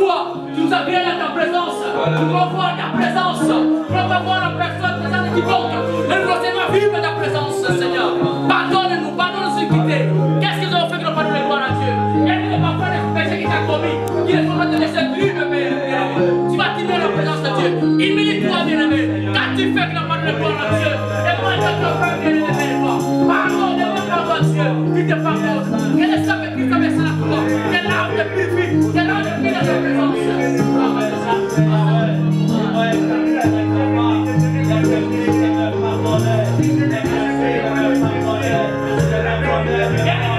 foi, tu nous as bien à ta présence. Nous voulons voir ta présence. Nous voulons voir la personne présente qui compte. Et nous voulons seulement vivre ta présence, Seigneur. Pardonne-nous, pardonne-nous ce quitter. Qu'est-ce qu'ils ont fait que nous pas donné gloire à Dieu? Et nous parfois les péchés qui t'ont commis, qui ne sont pas te laisser vivre, bien-aimé. Tu vas t'imiter la présence de Dieu. Humilie-toi, bien-aimé. Qu'as-tu fait que nous pas donné gloire à Dieu? Et moi, je te fais bien-aimé. Pardonne-moi, pardonne Dieu. Qui te pardonne. Quel est ça que Christ a versé la croix? Quel âme te purifie? Quel âme te prie dans ta présence? Yeah.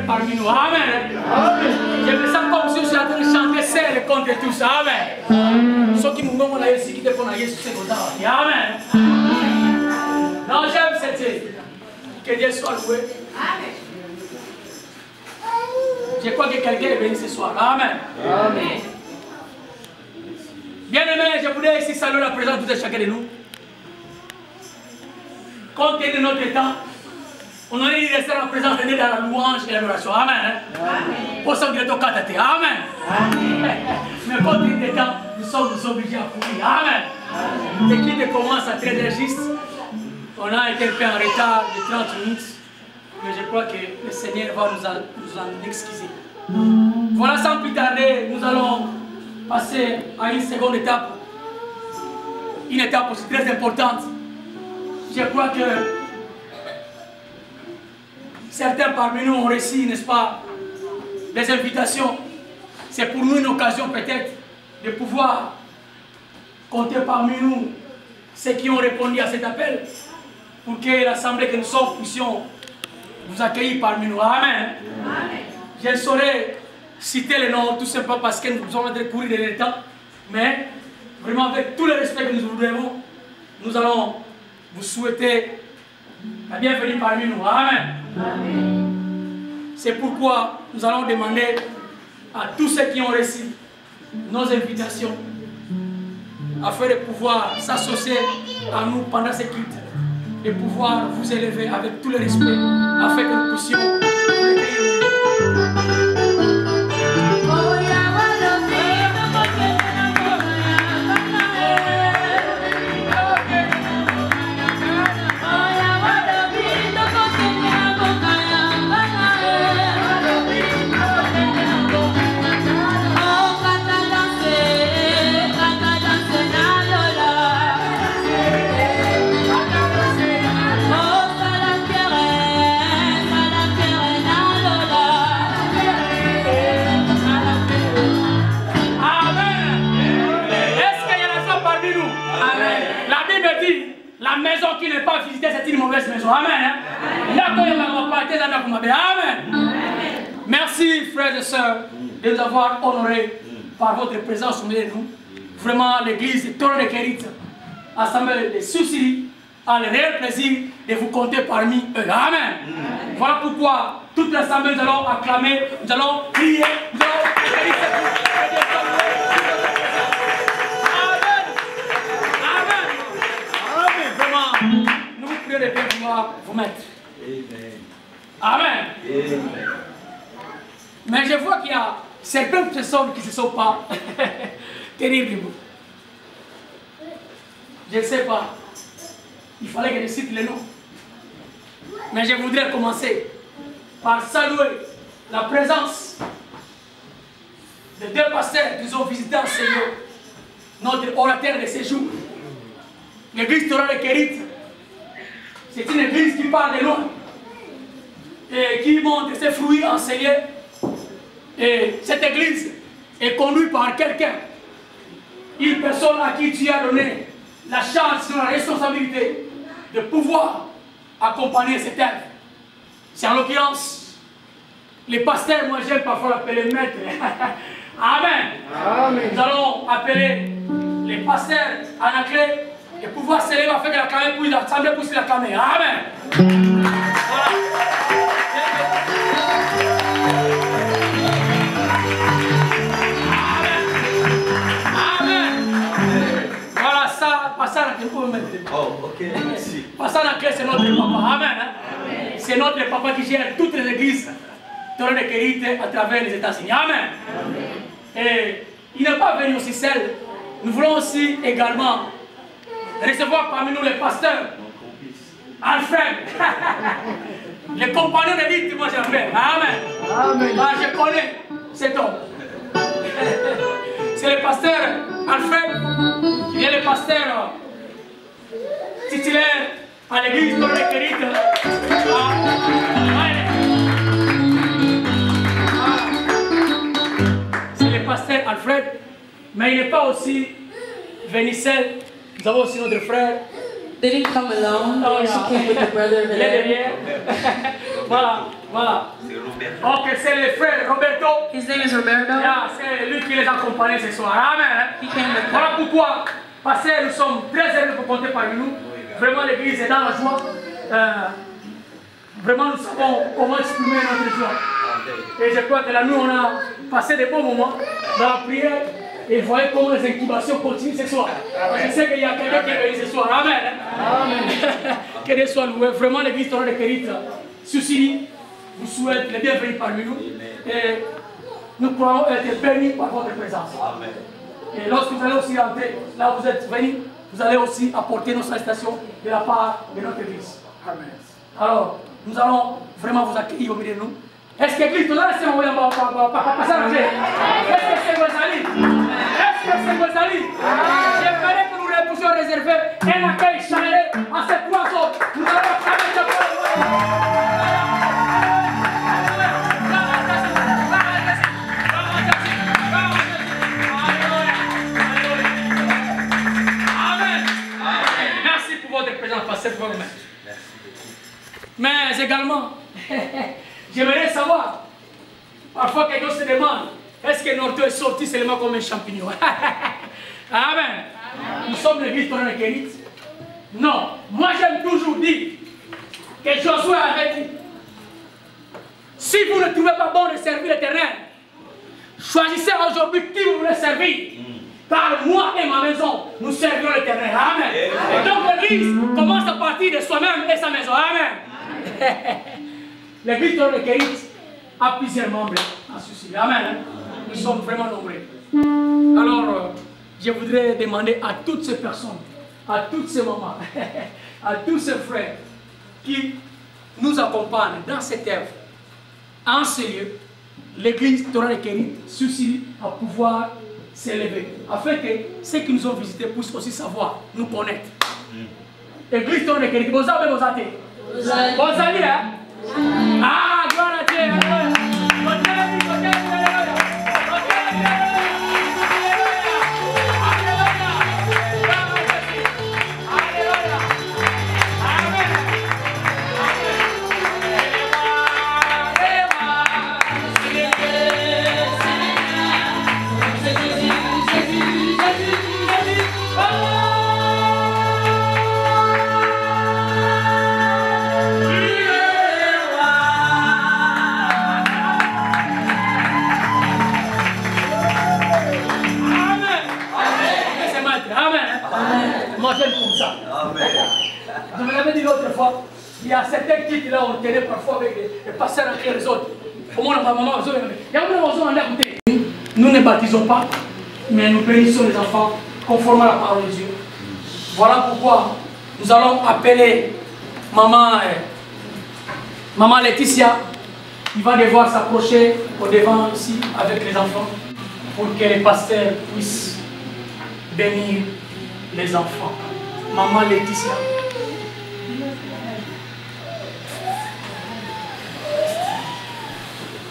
parmi nous. Amen. Je me sens comme si je suis en train de chanter seul contre tous. Amen. Ceux qui m'ont dit ici qui te font aller sur ces côtés. Amen. Non, j'aime cette idée. Que Dieu soit loué. Amen. Je crois que quelqu'un est venu ce soir. Amen. Amen. Bien-aimés, je voudrais ici saluer la présence de chacun de nous. Compte tenu de notre temps, on a dit de rester en présence de Dieu dans la louange et l'adoration. Amen. Pour ça, on dirait au Amen. Mais compte tenu des temps, nous sommes obligés à courir. Amen. L'équipe commence à 13h10. On a été un peu en retard de 30 minutes. Mais je crois que le Seigneur va nous en excuser. Voilà, sans plus tarder, nous allons passer à une seconde étape. Une étape aussi très importante. Je crois que certains parmi nous ont reçu, n'est-ce pas, des invitations. C'est pour nous une occasion peut-être de pouvoir compter parmi nous ceux qui ont répondu à cet appel pour que l'assemblée que nous sommes puissions vous accueillir parmi nous. Amen. Amen. Je ne saurais citer les noms tout simplement parce que nous sommes en train de courir dans le temps, mais vraiment avec tout le respect que nous vous devons, nous allons vous souhaiter la bienvenue parmi nous. Amen. Amen. C'est pourquoi nous allons demander à tous ceux qui ont reçu nos invitations afin de pouvoir s'associer à nous pendant ces cultes, de pouvoir vous élever avec tout le respect afin que nous puissions vous accueillir. La maison qui n'est pas visitée, c'est une mauvaise maison. Amen. Amen. Merci, frères et sœurs, de nous avoir honorés par votre présence au milieu de nous. Vraiment, l'église de Torre de Kérit, assemblée de Soucis, a le réel plaisir de vous compter parmi eux. Amen. Voilà pourquoi toute l'assemblée, nous allons acclamer, nous allons prier, nous allons bénir cette nous vous prions de bien pouvoir vous mettre. Amen. Mais je vois qu'il y a certaines personnes qui ne se sont pas tenues debout. Je ne sais pas. Il fallait que je cite les noms. Mais je voudrais commencer par saluer la présence de deux pasteurs qui ont visité en Seigneur, notre orateur de séjour. L'église Torah de Kérit, c'est une église qui part de loin et qui montre ses fruits enseignés. Et cette église est conduite par quelqu'un, une personne à qui tu as donné la charge, la responsabilité de pouvoir accompagner cette œuvre. C'est en l'occurrence les pasteurs, moi j'aime parfois l'appeler maître. Amen. Amen. Nous allons appeler les pasteurs à la clé et pouvoir s'élever afin que la caméra puisse l'assemblée pousse la caméra. Amen. Voilà. Amen. Voilà ça, passer à la clé pour me mettre. Oh, ok, merci. Passer à la clé, c'est notre papa. Amen. C'est notre papa qui gère toutes les églises Torah de Kérit à travers les États-Unis. Amen. Et il n'est pas venu aussi seul. Nous voulons aussi également recevoir parmi nous les pasteurs. Alfred. Les compagnons de vie, moi j'appelle. Amen. Amen. Ah, je connais cet homme. C'est le pasteur Alfred qui est le pasteur titulaire à l'église Torah de Kérit. C'est le pasteur Alfred, mais il n'est pas aussi venu seul. Nous avons aussi notre frère. They didn't come alone. They also came with the brother over there. Voilà, voilà. C'est Roberto. Ok, c'est le frère Roberto. His name is Roberto. Yeah, c'est lui qui les accompagne ce soir. Amen. He came with Voilà them. pourquoi, parce que nous sommes très heureux pour compter parmi nous. Vraiment, l'église est dans la joie. Vraiment, nous savons comment exprimer notre joie. Et je crois que là, nous, on a passé des bons moments dans la prière. Et voyez comment les incubations continuent ce soir. Je sais qu'il y a quelqu'un qui est venu ce soir. Amen. Amen. Que Dieu soit loué. Vraiment, l'église de Kérith, Sucini, vous souhaite les bienvenus parmi nous. Et nous croyons être bénis par votre présence. Amen. Et lorsque vous allez aussi rentrer, là où vous êtes venus, vous allez aussi apporter nos salutations de la part de notre église. Amen. Alors, nous allons vraiment vous accueillir au milieu de nous. Est-ce que l'église, tout à l'heure, c'est mon passer à l'entrée? Est-ce que c'est vos amis? Est-ce que c'est vos amis? J'aimerais que nous les puissions réserver un accueil chaleureux à ces trois autres. Nous allons faire Amen. Merci pour votre présence, pasteur pour vous-même. Mais également, j'aimerais savoir, parfois quelqu'un se demande, est-ce que Norto est sorti seulement comme un champignon? Amen. Nous sommes l'église de Kérith. Non, moi j'aime toujours dire que Josué avait dit, si vous ne trouvez pas bon de servir l'Éternel, choisissez aujourd'hui qui vous voulez servir. Car moi et ma maison, nous servirons l'Éternel. Amen. Et donc l'église commence à partir de soi-même et sa maison. Amen. L'église de Kérith a plusieurs membres à ceci. Amen. Nous sommes vraiment nombreux. Alors, je voudrais demander à toutes ces personnes, à toutes ces mamans, à tous ces frères qui nous accompagnent dans cette œuvre, en ce lieu, l'église de Kérith suffit à pouvoir s'élever, afin que ceux qui nous ont visités puissent aussi savoir, nous connaître. L'église de Kérith, vous avez vos athées. Vous allez, hein? Ah, gloire à Dieu. Moi j'aime comme ça. Amen. Je me l'avais dit l'autre fois, il y a certains titres là, on tenait parfois avec les pasteurs entre les autres. Comment on a maman, nous ne baptisons pas, mais nous bénissons les enfants conformément à la parole de Dieu. Voilà pourquoi nous allons appeler maman Laetitia. Il va devoir s'approcher au devant ici avec les enfants pour que les pasteurs puissent bénir les enfants. Maman Laetitia.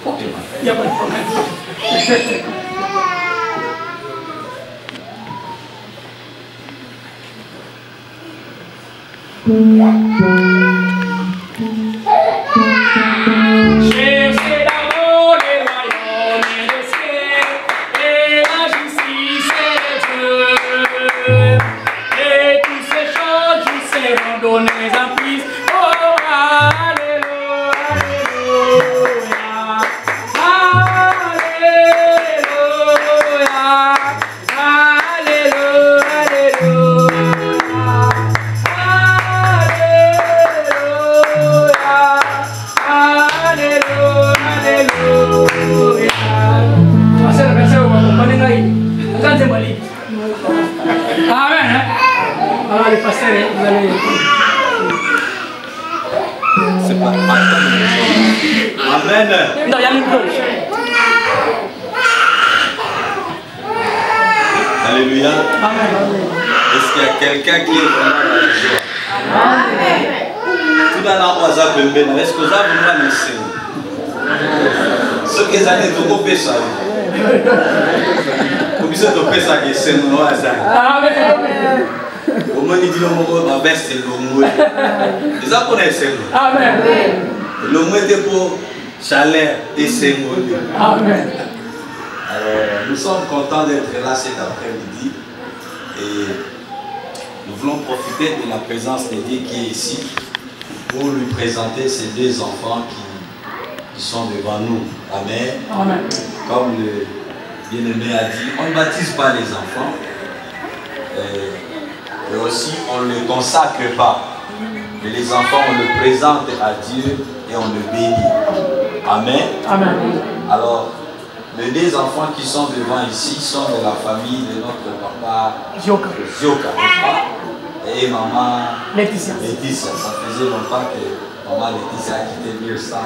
Ok, il n'y a pas de problème. Cherchez d'abord les royaumes et les cieux et la justice de Dieu. Et toutes ces choses vous seront données en plus. Oh, alléluia, alléluia, Amen. Alors les pasteurs, vous allez... C'est pas Amen. Non, il y a une cloche. Alléluia. Amen. Est-ce qu'il y a quelqu'un qui est vraiment dans la joie? Amen. Tout dans la oise à Pembena, est-ce que vous avez vraiment laissé? Ce que vous avez tout coupé ça. Vous avez tout coupé ça qui est c'est mon oise. Amen. Au moins, il dit le mot, ma veste, c'est le mot. Les Japonais, c'est le mot. Amen. Le mot était pour chaleur et symbole. Amen. Alors, nous sommes contents d'être là cet après-midi et nous voulons profiter de la présence de Dieu qui est ici pour lui présenter ces deux enfants qui sont devant nous. Amen. Amen. Comme le bien-aimé a dit, on ne baptise pas les enfants et aussi on ne les consacre pas. Mais les enfants, on le présente à Dieu et on le bénit. Amen. Amen. Alors, les deux enfants qui sont devant ici sont de la famille de notre papa Zioka, n'est-ce pas? Et maman Laetitia. Ça faisait longtemps que maman Laetitia a quitté Bielsa,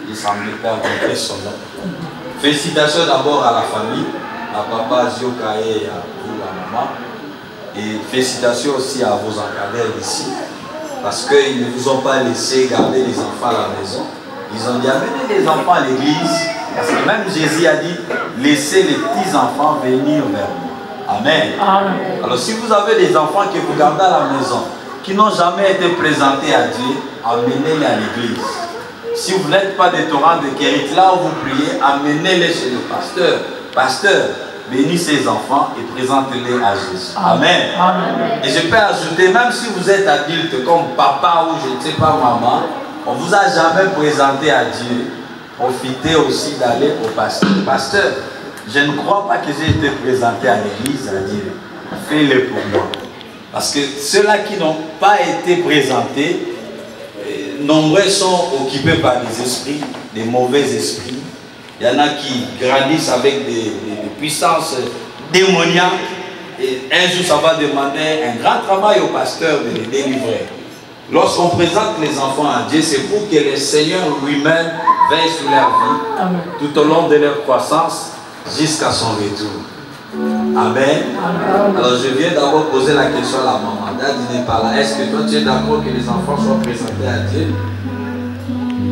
il semblait perdre un peu son nom. Félicitations d'abord à la famille, à papa Zioka et à vous, la maman. Et félicitations aussi à vos encadreurs ici, parce qu'ils ne vous ont pas laissé garder les enfants à la maison. Ils ont dit amenez les enfants à l'église, parce que même Jésus a dit laissez les petits enfants venir vers moi. Amen. Amen. Alors si vous avez des enfants que vous gardez à la maison, qui n'ont jamais été présentés à Dieu, amenez-les à l'église. Si vous n'êtes pas des torrents de Kérit, là où vous priez, amenez-les chez le pasteur. Pasteur, bénis ces enfants et présentez-les à Jésus. Amen. Amen. Et je peux ajouter, même si vous êtes adulte comme papa ou je ne sais pas maman, on ne vous a jamais présenté à Dieu. Profitez aussi d'aller au pasteur. Pasteur, je ne crois pas que j'ai été présenté à l'église à Dieu. Fais-le pour moi. Parce que ceux-là qui n'ont pas été présentés, nombreux sont occupés par des esprits, des mauvais esprits. Il y en a qui grandissent avec des puissances démoniaques. Et un jour, ça va demander un grand travail au pasteur de les délivrer. Lorsqu'on présente les enfants à Dieu, c'est pour que le Seigneur lui-même veille sur leur vie. Amen. Tout au long de leur croissance jusqu'à son retour. Amen. Amen. Alors je viens d'abord poser la question à la maman. Elle n'est pas là. Est-ce que toi tu es d'accord que les enfants soient présentés à Dieu?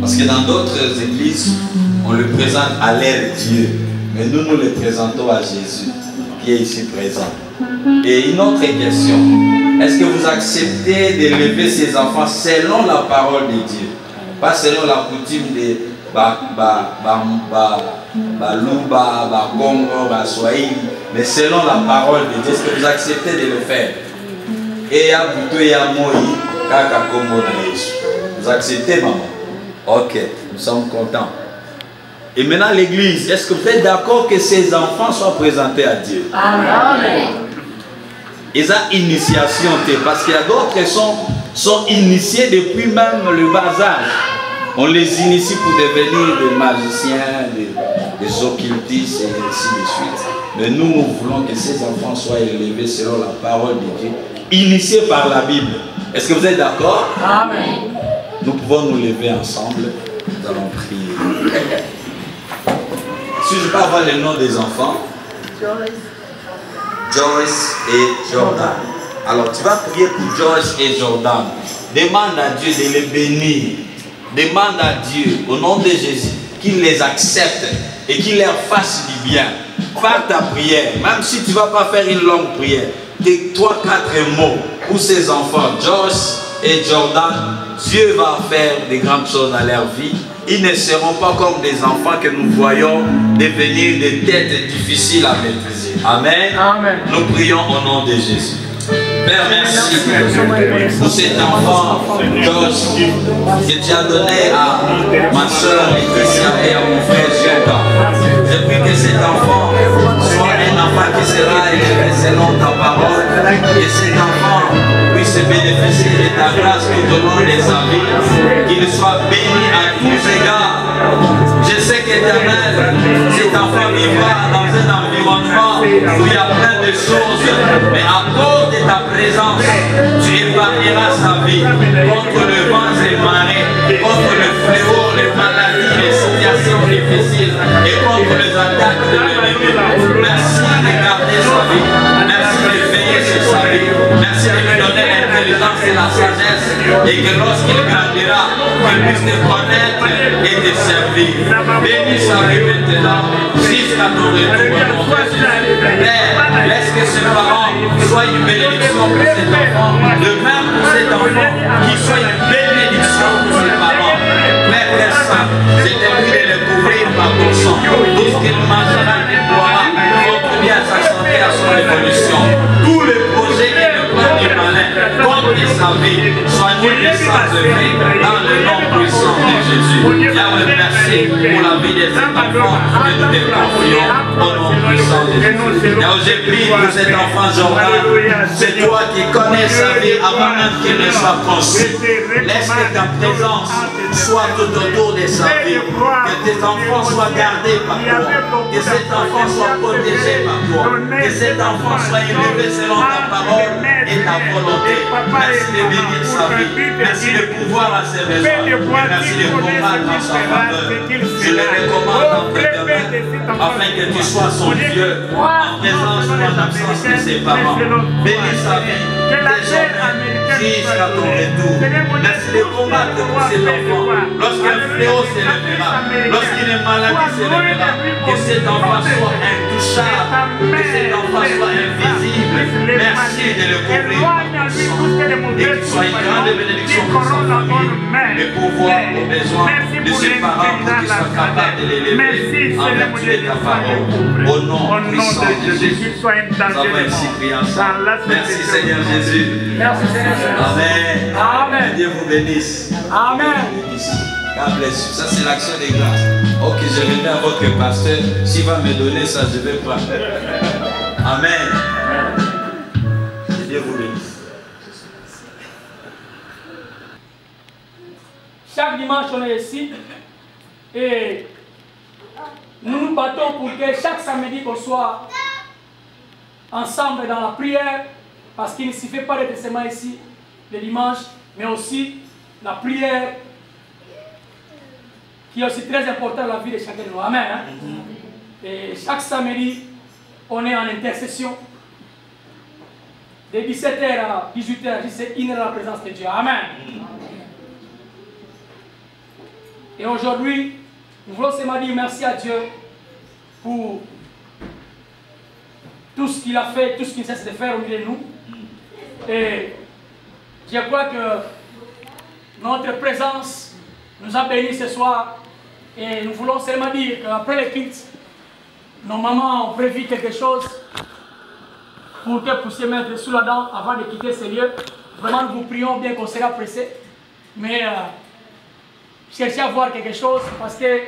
Parce que dans d'autres églises, on le présente à leur Dieu. Mais nous, nous le présentons à Jésus, qui est ici présent. Et une autre question. Est-ce que vous acceptez d'élever ces enfants selon la parole de Dieu? Pas selon la coutume de Baluba, Congo, Swahili, mais selon la parole de Dieu. Est-ce que vous acceptez de le faire? Et à Boutou et à Moï, Kaka Congo na Yesu. Vous acceptez, maman? Ok, nous sommes contents. Et maintenant l'église, est-ce que vous êtes d'accord que ces enfants soient présentés à Dieu? Amen. Ils ont initiation, parce qu'il y a d'autres qui sont initiés depuis même le bas âge. On les initie pour devenir des magiciens, des occultistes et ainsi de suite. Mais nous, nous voulons que ces enfants soient élevés selon la parole de Dieu, initiés par la Bible. Est-ce que vous êtes d'accord? Amen. Nous pouvons nous lever ensemble. Nous allons prier. Si je peux avoir le nom des enfants. Joyce et Jordan. Alors tu vas prier pour Joyce et Jordan. Demande à Dieu de les bénir. Demande à Dieu, au nom de Jésus, qu'il les accepte et qu'il leur fasse du bien. Par ta prière, même si tu ne vas pas faire une longue prière, tes 3-4 mots pour ces enfants, Joyce et Jordan, Dieu va faire des grandes choses dans leur vie. Ils ne seront pas comme des enfants que nous voyons devenir des têtes difficiles à maîtriser. Amen. Amen. Nous prions au nom de Jésus. Père, merci pour cet enfant, Josh, que tu as donné à ma soeur Laetitia et à mon frère Zioka. Je prie que cet enfant soit un enfant qui sera élevé selon ta parole, et cet enfant puisse bénéficier de ta grâce tout au long de sa vie, qu'il soit béni à tous égards. Je sais qu'éternel, cet enfant vivra dans un environnement où il y a plein de choses, mais à cause de ta présence, tu épargneras sa vie contre le vent et le marée, contre le fléau, les maladies, les situations difficiles et contre les attaques de l'ennemi. Merci de garder sa vie, merci de veiller sur sa vie, merci de lui donner l'intelligence et la sagesse, et que lorsqu'il grandira, qu'il puisse te connaître et te servir. Bénis sa vie maintenant, jusqu'à ton retour, mon Jésus. Père, laisse que ses parents soient une bénédiction pour cet enfant, de même pour cet enfant, qui soit une bénédiction pour ses parents. Père Saint, je t'ai pris de le couvrir par ton sang. Tout ce qu'il mangera, qu'il boira, contribue à sa santé, à son évolution. Tous les projets et les plans du malin contre sa vie soient nuls sans effet dans le nom puissant de Jésus. Yahweh, merci pour la vie de cet enfant que nous te confions au nom puissant de Jésus. Yahweh, je prie pour cet enfant Jordan. C'est toi qui connais sa vie avant même qu'il ne soit conçu. Laisse que ta présence soit tout autour de sa vie. Que tes enfants soient gardés par toi. Que cet enfant soit protégé par toi. Que cet enfant soit élevé selon ta parole et ta volonté. Merci de bénir sa vie. Merci de pouvoir à ses besoins. Et merci de combattre en sa faveur. Je le recommande en prétendant afin que tu sois son Dieu en présence ou en absence de ses parents. Bénis sa vie. Jusqu'à ton retour. Merci de combattre pour cet enfant. Lorsqu'un fléau s'élèvera, lorsqu'une maladie s'élèvera, que cet enfant soit intouchable, que cet enfant soit invisible. Merci de le couvrir par ton sang. Et qu'il soit une grande bénédiction pour sa famille, le pouvoir aux besoins de ses parents pour qu'ils soient capables de l'élever en vertu de ta parole. Au nom puissant de Jésus. Nous avons ainsi prié ensemble. Merci Seigneur Jésus. Merci Seigneur. Amen. Amen. Que Dieu vous bénisse. Amen. God bless you. Ça, c'est l'action des grâces. Ok, je remets à votre pasteur. S'il va me donner ça, je vais prendre. Amen. Que Dieu vous bénisse. Chaque dimanche, on est ici. Et nous nous battons pour que chaque samedi, qu'on soit ensemble dans la prière. Parce qu'il ne suffit pas d'être seulement ici le dimanche, mais aussi la prière qui est aussi très importante dans la vie de chacun de nous. Amen. Hein? Et chaque samedi, on est en intercession. De 17h à 18h, c'est une heure dans la présence de Dieu. Amen. Et aujourd'hui, nous voulons seulement dire merci à Dieu pour tout ce qu'il a fait, tout ce qu'il cesse de faire au milieu de nous. Et je crois que notre présence nous a bénis ce soir. Et nous voulons seulement dire qu'après les culte, nos mamans ont prévu quelque chose pour que vous puissiez mettre sous la dent avant de quitter ce lieu. Vraiment, nous vous prions bien qu'on sera pressé. Mais cherchez à voir quelque chose parce que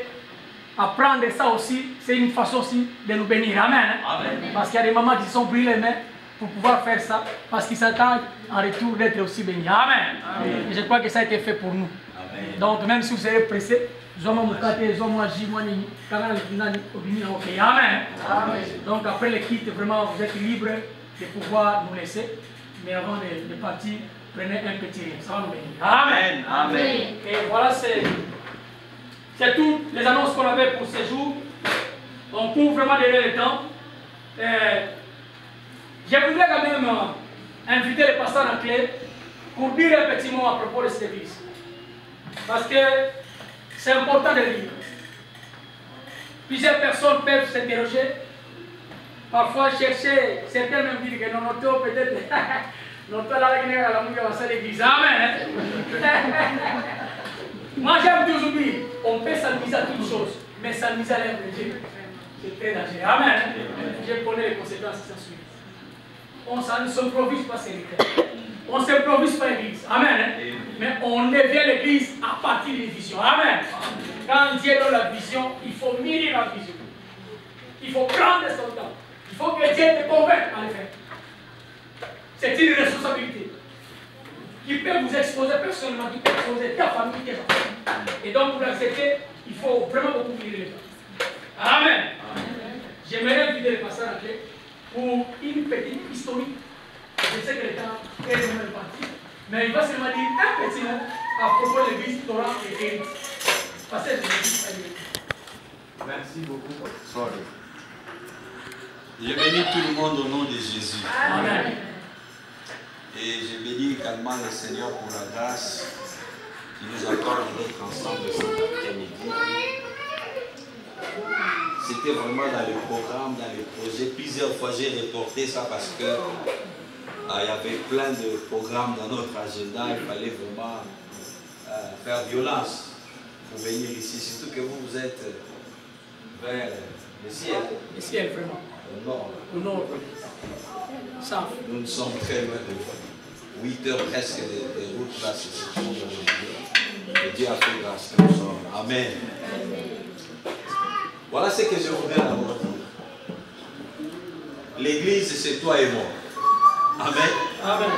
apprendre ça aussi, c'est une façon aussi de nous bénir. Amen. Amen. Parce qu'il y a des mamans qui sont brûlées les mains pour pouvoir faire ça, parce qu'ils s'attendent en retour d'être aussi bénis. Amen. Amen. Et je crois que ça a été fait pour nous. Amen. Donc même si vous serez pressés, Amen. Donc après le quitte, vraiment vous êtes libre de pouvoir nous laisser. Mais avant de partir, prenez un petit rien. Ça va nous bénir. Amen. Amen. Et voilà, c'est toutes les annonces qu'on avait pour ce jour. On couvre vraiment derrière le temps. Je voudrais quand même inviter le pasteur en clé pour dire un petit mot à propos de cette église. Parce que c'est important de le dire. Plusieurs personnes peuvent s'interroger, parfois chercher, certains même disent que non, peut-être, notre là, la mouille va l'église. Amen. Moi j'aime toujours dire, on peut s'amuser à toutes choses, mais s'amuser à l'œuvre de Dieu, c'est très dangereux. Amen. Je connais les conséquences qui s'en suivent. On ne s'improvise pas serviteur. On ne s'improvise pas l'église. Amen. Mais on devient l'église à partir d'une vision. Amen. Quand Dieu donne la vision, il faut mûrir la vision. Il faut prendre son temps. Il faut que Dieu te convainque à le faire. C'est une responsabilité qui peut vous exposer personnellement, qui peut exposer ta famille, tes enfants. Et donc pour l'accepter, il faut vraiment beaucoup mûrir le temps. Amen. J'aimerais inviter le pasteur à clé pour une petite historique. Je sais que le temps est même parti, mais il va seulement dire un petit mot à propos de l'église Torah et Hérite. Pasteur de l'église. Merci beaucoup. Sorry. Je bénis tout le monde au nom de Jésus. Amen. Et je bénis également le Seigneur pour la grâce qui nous accorde d'être ensemble cet après-midi. C'était vraiment dans le programme, dans le projet. Plusieurs fois j'ai reporté ça parce que il y avait plein de programmes dans notre agenda. Il fallait vraiment faire violence pour venir ici, surtout que vous êtes vers le ciel. Le ciel, vraiment. Au nord. Au nord. Ça. Nous sommes très loin de vous. 8 heures presque de route là, c'est trop de Dieu a fait grâce que nous sommes. Amen. Voilà ce que je voudrais d'abord dire. L'église, c'est toi et moi. Amen. Amen.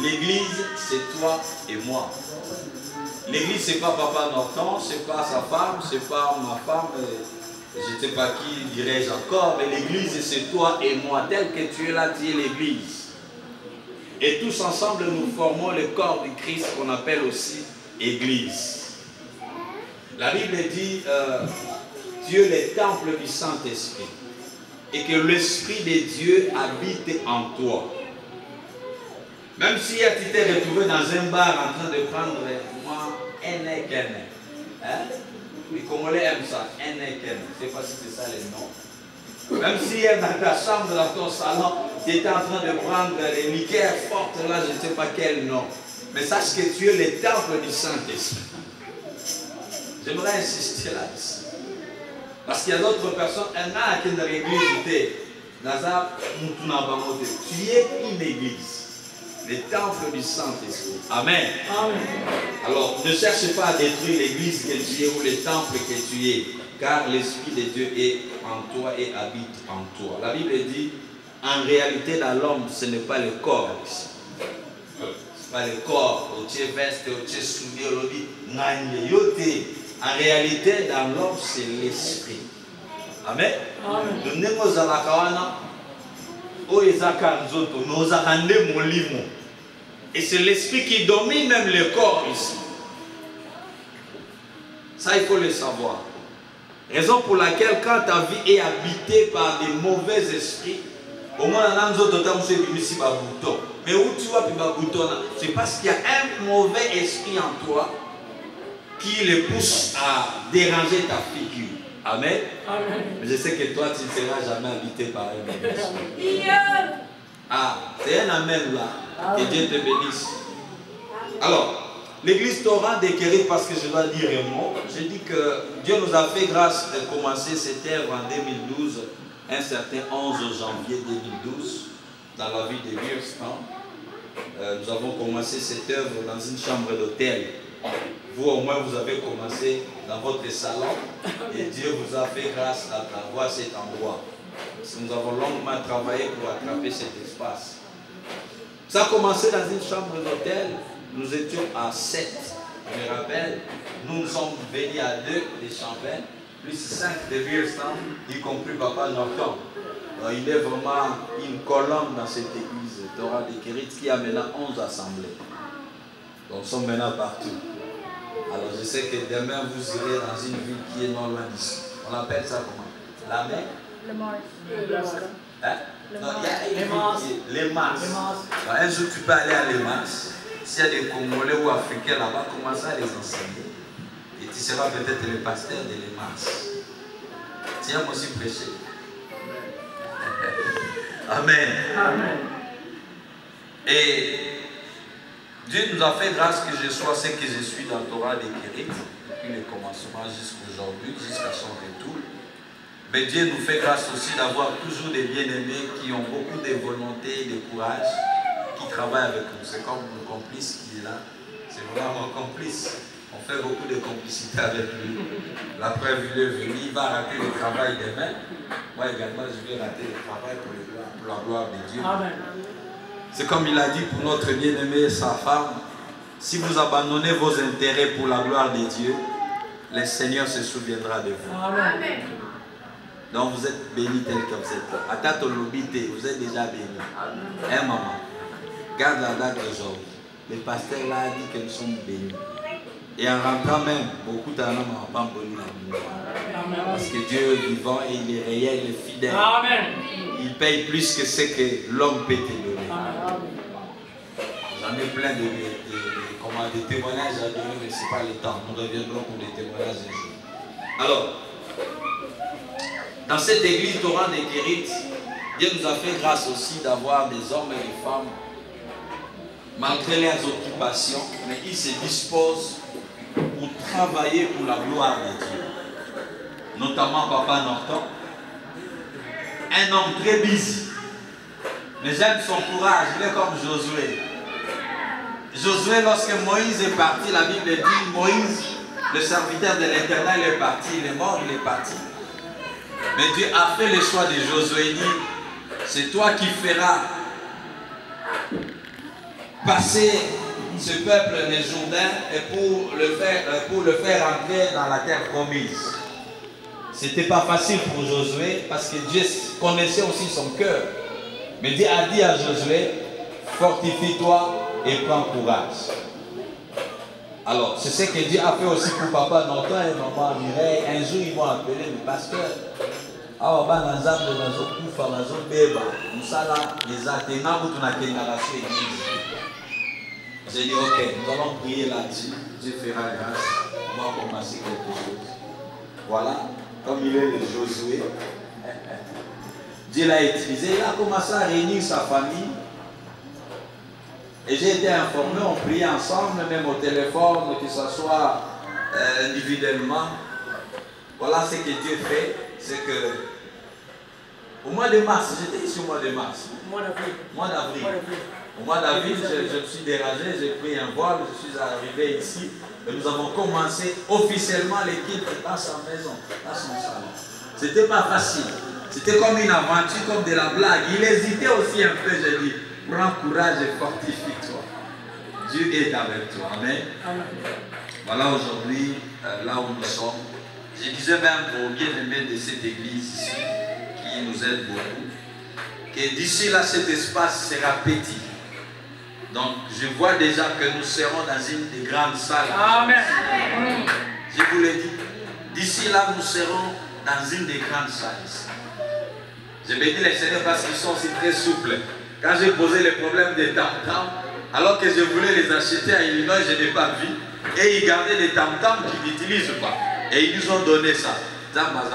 L'église, c'est toi et moi. L'église, c'est pas Papa Norton, c'est pas sa femme, c'est pas ma femme, je ne sais pas qui dirais-je encore, mais l'église, c'est toi et moi. Tel que tu es là, tu es l'église. Et tous ensemble, nous formons le corps du Christ qu'on appelle aussi église. La Bible dit, Dieu est le temple du Saint-Esprit et que l'Esprit de Dieu habite en toi. Même si tu t'es retrouvé dans un bar en train de prendre moi, hein? Les Congolais aiment ça, je ne sais pas si c'est ça les noms. Même si dans ta chambre, dans ton salon, tu étais en train de prendre les liqueurs fortes, là, je ne sais pas quel nom. Mais sache que tu es le temple du Saint-Esprit. J'aimerais insister là-dessus. Parce qu'il y a d'autres personnes, qui sont dans l'église, tu es une église. Le temple du Saint-Esprit. Amen. Amen. Alors, ne cherche pas à détruire l'église que tu es ou le temple que tu es, car l'Esprit de Dieu est en toi et habite en toi. La Bible dit, en réalité, dans l'homme, ce n'est pas le corps ici. Ce n'est pas le corps. En réalité, dans l'homme, c'est l'Esprit. Amen. Amen. Et c'est l'esprit qui domine même le corps ici. Ça, il faut le savoir. Raison pour laquelle, quand ta vie est habitée par des mauvais esprits, au moins, mais où tu vois, c'est parce qu'il y a un mauvais esprit en toi qui le pousse à déranger ta figure. Amen. Amen. Mais je sais que toi, tu ne seras jamais habité par un mauvais esprit. Ah, c'est un amen là. Que Dieu te bénisse. Alors, l'église Torah de Kérit, parce que je dois dire un mot, je dis que Dieu nous a fait grâce de commencer cette œuvre en 2012, un certain 11 janvier 2012, dans la ville de Birstan. Nous avons commencé cette œuvre dans une chambre d'hôtel. Vous au moins vous avez commencé dans votre salon et Dieu vous a fait grâce d'avoir cet endroit. Nous avons longuement travaillé pour attraper cet espace. Ça a commencé dans une chambre d'hôtel. Nous étions à 7. Je me rappelle, nous sommes venus à 2 des Champagne, plus 5 de Birstan, y compris Papa Norton. Il est vraiment une colonne dans cette église Torah de Kérit qui a maintenant 11 assemblées. Donc nous sommes maintenant partout. Alors je sais que demain vous irez dans une ville qui est non loin d'ici. On appelle ça comment? La mer? Le Mars. Hein? Les Mars. Un jour tu peux aller à Les Mars. S'il y a des Congolais ou Africains là-bas, commence à les enseigner. Et tu seras peut-être le pasteur de Les Mars. Tu aimes aussi prêcher. Amen. Amen. Et Dieu nous a fait grâce que je sois ce que je suis dans le Torah de Kérit, depuis le commencement jusqu'à aujourd'hui, jusqu'à son retour. Mais Dieu nous fait grâce aussi d'avoir toujours des bien-aimés qui ont beaucoup de volonté, de courage, qui travaillent avec nous. C'est comme mon complice qui est là. C'est vraiment mon complice. On fait beaucoup de complicité avec lui. La preuve, il est venu, il va rater le travail demain. Moi également, je vais rater le travail pour la gloire de Dieu. Amen. C'est comme il a dit pour notre bien-aimé, sa femme, si vous abandonnez vos intérêts pour la gloire de Dieu, le Seigneur se souviendra de vous. Amen. Donc vous êtes bénis tel que vous êtes. À date l'obité, vous êtes déjà bénis. Hein maman? Garde la date d'aujourd'hui. Le pasteur là a dit que nous sommes bénis. Et en rentrant même, beaucoup de gens n'ont pas béni la mémoire. Parce que Dieu est vivant et il est réel, il est fidèle. Amen. Il paye plus que ce que l'homme peut te donner. J'en ai plein de témoignages à donner, mais ce n'est pas le temps. Nous reviendrons pour des témoignages un jour. Alors, dans cette église Torah de Kérit, Dieu nous a fait grâce aussi d'avoir des hommes et des femmes, malgré leurs occupations, mais ils se disposent pour travaillé pour la gloire de Dieu. Notamment Papa Norton. Un homme très busy. Mais j'aime son courage, il est comme Josué. Josué, lorsque Moïse est parti, la Bible dit, Moïse, le serviteur de l'Éternel est parti, il est mort, il est parti. Mais Dieu a fait le choix de Josué, il dit, c'est toi qui feras passer ce peuple des Jourdain et pour le faire entrer dans la terre promise. C'était pas facile pour Josué parce que Dieu connaissait aussi son cœur. Mais Dieu a dit à Josué, fortifie-toi et prends courage. Alors, c'est ce que Dieu a fait aussi pour Papa Norton et Maman Mireille. Un jour, ils m'ont appelé le pasteur. J'ai dit, ok, nous allons prier là-dessus. Dieu fera grâce. On va commencer quelque chose. Voilà, comme il est le Josué. Dieu l'a utilisé. Il a commencé à réunir sa famille. Et j'ai été informé, on priait ensemble, même au téléphone, que ce soit individuellement. Voilà ce que Dieu fait. C'est que au mois de mars, j'étais ici au mois de mars. Mois d'avril. Au mois d'avril, je me suis dérangé, j'ai pris un vol, je suis arrivé ici. Et nous avons commencé officiellement l'équipe dans sa maison, dans son salon. C'était pas facile. C'était comme une aventure, comme de la blague. Il hésitait aussi un peu, j'ai dit, prends courage et fortifie-toi. Dieu est avec toi. Amen. Voilà aujourd'hui, là où nous sommes. Je disais même pour bien-aimés de cette église ici, qui nous aide beaucoup, que d'ici là, cet espace sera petit. Donc, je vois déjà que nous serons dans une des grandes salles. Amen. Je vous l'ai dit. D'ici là, nous serons dans une des grandes salles. Je me dis les Seigneurs parce qu'ils sont aussi très souples. Quand j'ai posé le problème des tam-tams, alors que je voulais les acheter à Illinois, je n'ai pas vu. Et ils gardaient les tam-tams qu'ils n'utilisent pas. Et ils nous ont donné ça. Amen.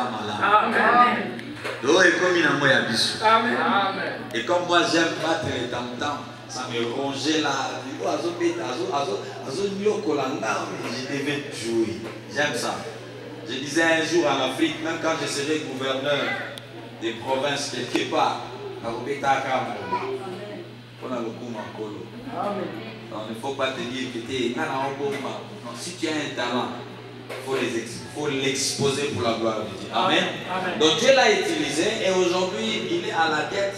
Et comme moi j'aime battre les tam-tams, ça me rongeait là. Je devais jouer. J'aime ça. Je disais un jour en Afrique, même quand je serai gouverneur des provinces quelque part, donc il ne faut pas te dire que tu es si tu as un talent, il faut l'exposer pour la gloire de Dieu. Amen. Donc Dieu l'a utilisé et aujourd'hui il est à la tête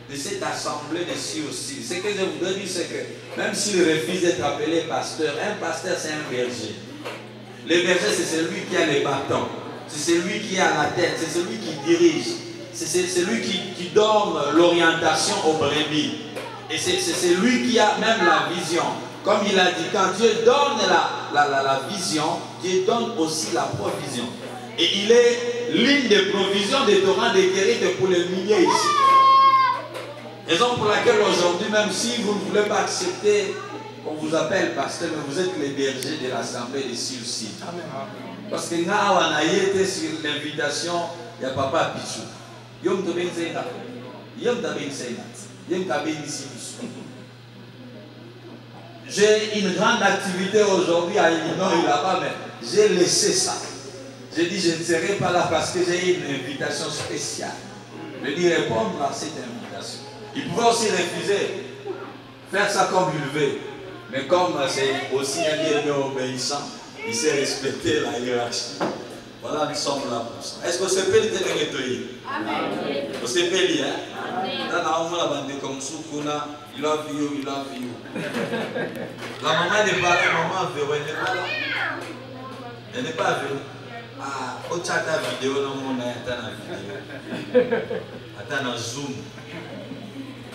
de cette assemblée de ci aussi. Ce que je voudrais dire, c'est que même s'il refuse d'être appelé pasteur, un pasteur c'est un berger. Le berger c'est celui qui a les bâtons, c'est celui qui est à la tête, c'est celui qui dirige, c'est celui qui donne l'orientation aux brebis. Et c'est celui qui a même la vision. Comme il a dit, quand Dieu donne la vision, Dieu donne aussi la provision. Et il est l'une des provisions des torrents de Kérit pour les milliers ici. Raison pour laquelle aujourd'hui, même si vous ne voulez pas accepter qu'on vous appelle pasteur, mais vous êtes les bergers de l'assemblée d'ici aussi. Parce que nous avons été sur l'invitation, il y a Papa Pichou. J'ai une grande activité aujourd'hui à Illinois et là-bas, mais j'ai laissé ça. J'ai dit, je ne serai pas là parce que j'ai une invitation spéciale. Je dis, répondre à cette invitation. Il pouvait aussi refuser, faire ça comme il veut. Mais comme c'est aussi un bien obéissant, il sait respecter la hiérarchie. Voilà, nous sommes là pour ça. Est-ce que c'est peut être nettoyé? Amen. C'est peut lire, hein? Dans la bande comme Soukuna, il love you, il love you. La maman n'est pas là, la maman veut, elle n'est pas là. Elle n'est pas venue. Ah, au chat ta vidéo, non, mon attend la vidéo. Attends un zoom.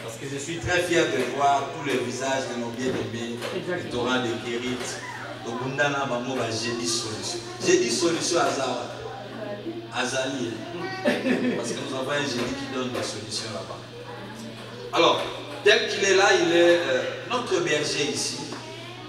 Parce que je suis très fier de voir tous les visages de nos bien-aimés, les torrents de Kérit. Donc, j'ai dit solution. J'ai dit solution à Azali. Parce que nous avons un génie qui donne des solutions là-bas. Alors, tel qu'il est là, il est notre berger ici.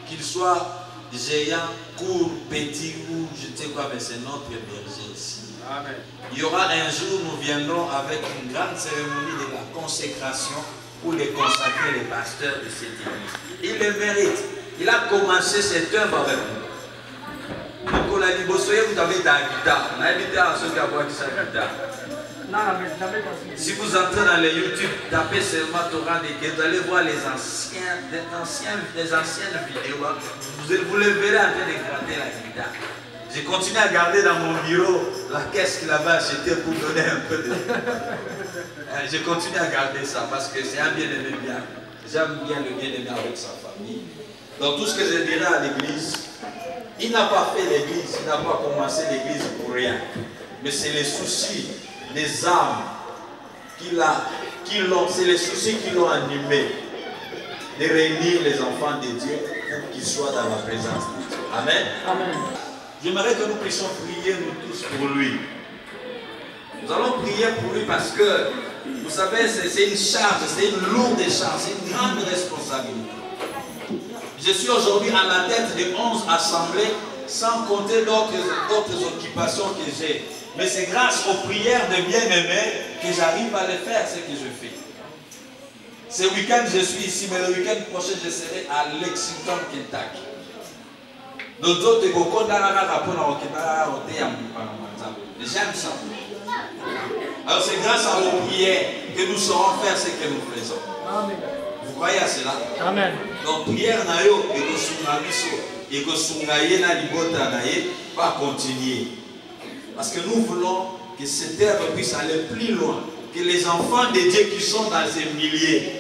Qu'il soit géant, court, petit ou je ne sais quoi, mais c'est notre berger ici. Amen. Il y aura un jour, nous viendrons avec une grande cérémonie de la consécration pour les consacrer les pasteurs de cette église. Il le mérite. Il a commencé cette œuvre avec nous. la libosoye, vous avez d'habitat. On a habité à ceux qui ont qui s'habitat. Si vous entrez dans les YouTube, tapez seulement Torah de Gué, vous allez voir les anciennes vidéos. Vous les verrez en train de gratter la guitare. J'ai continué à garder dans mon bureau la caisse qu'il avait achetée pour donner un peu de... J'ai continué à garder ça parce que c'est un bien-aimé bien. J'aime bien le bien-aimé avec sa famille. Donc tout ce que je dirais à l'église, il n'a pas fait l'église, il n'a pas commencé l'église pour rien. Mais c'est les soucis, les âmes c'est les soucis qui l'ont animé de réunir les enfants de Dieu pour qu'ils soient dans la présence de Dieu. Amen. Amen. J'aimerais que nous puissions prier nous tous pour lui. Nous allons prier pour lui parce que, vous savez, c'est une charge, c'est une lourde charge, c'est une grande responsabilité. Je suis aujourd'hui à la tête de 11 assemblées, sans compter d'autres occupations que j'ai. Mais c'est grâce aux prières de bien-aimés que j'arrive à le faire, ce que je fais. Ce week-end, je suis ici, mais le week-end prochain, je serai à Lexington, Kentucky. J'aime ça. Alors c'est grâce à vos prières que nous saurons faire ce que nous faisons. Amen. Vous croyez à cela? Amen. Donc prière nayo et que sungaye na libota naye va continuer. Parce que nous voulons que cette œuvre puisse aller plus loin, que les enfants de Dieu qui sont dans ces milliers,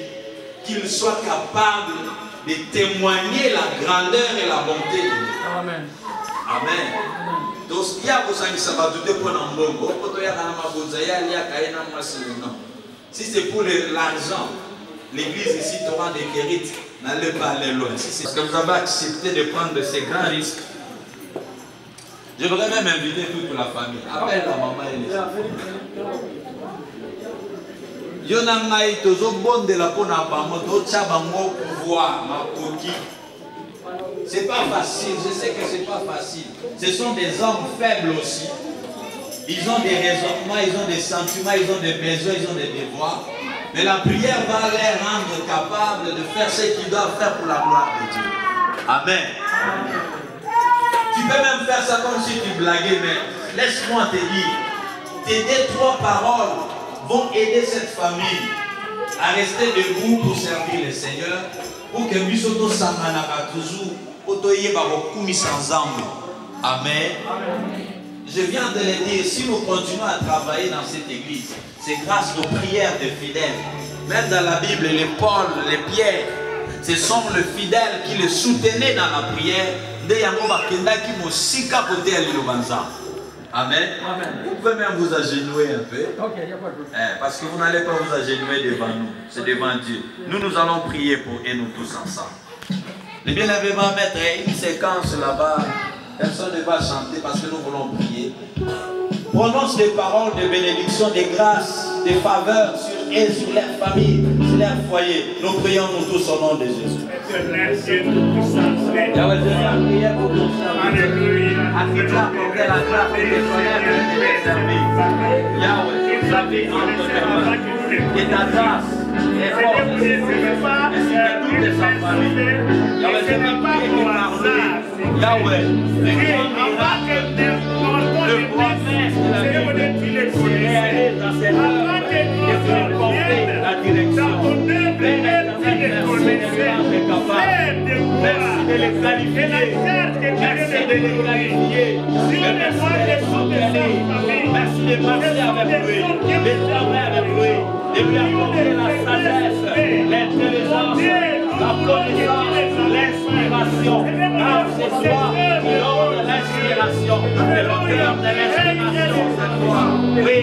qu'ils soient capables de témoigner la grandeur et la bonté de Dieu. Amen. Amen. Donc, il y a besoin de savoir tout pour l'embongo. Si c'est pour l'argent, l'église ici, Torah de Kérit, n'allez pas aller loin. Parce que vous avez accepté de prendre de ces grands risques. Je voudrais même inviter toute la famille. Appelle la maman et les enfants. Yonangai tozo bon de la pona bamoto chabango pouvoir ma coquille. C'est pas facile, je sais que c'est pas facile. Ce sont des hommes faibles aussi. Ils ont des raisonnements, ils ont des sentiments, ils ont des besoins, ils ont des devoirs. Mais la prière va les rendre capables de faire ce qu'ils doivent faire pour la gloire de Dieu. Amen. Tu peux même faire ça comme si tu blaguais, mais laisse-moi te dire, tes 2-3 paroles vont aider cette famille à rester debout pour servir le Seigneur, pour que Bisoto Sanganaka toujours, Otoye Barokumi ensemble. Amen. Je viens de le dire, si nous continuons à travailler dans cette église, c'est grâce aux prières des fidèles. Même dans la Bible, les Paul, les Pierre, ce sont les fidèles qui les soutenaient dans la prière. Amen. Amen. Vous pouvez même vous agenouiller un peu. Parce que vous n'allez pas vous agenouiller devant nous. C'est devant Dieu. Nous allons prier pour et nous tous ensemble. Les bien-aimés vont mettre une séquence là-bas. Personne ne va chanter parce que nous voulons prier. Prononce des paroles de bénédiction, de grâce, de faveur sur eux, sur leur famille, sur leur foyer. Nous prions nous tous au nom de Jésus. Yahweh, je viens prier pour ton serviteur. À qui tu as accordé la grâce de te connaître et de te servir. Yahweh, sa vie entre tes mains. Et ta grâce est forte. Ainsi que toute sa famille. Yahweh, je viens prier que par lui, Yahweh, les grands miracles de promesses de la Bible se réalisent dans cette œuvre et se porter la direction. Merci de les qualifier. Merci de les qualifier. Merci de les soutenir. Merci de marcher avec lui, de travailler avec lui, de lui apporter la sagesse, l'intelligence, la connaissance, l'inspiration. Car c'est toi qui donne l'inspiration, et l'auteur de l'inspiration, c'est toi. Oui,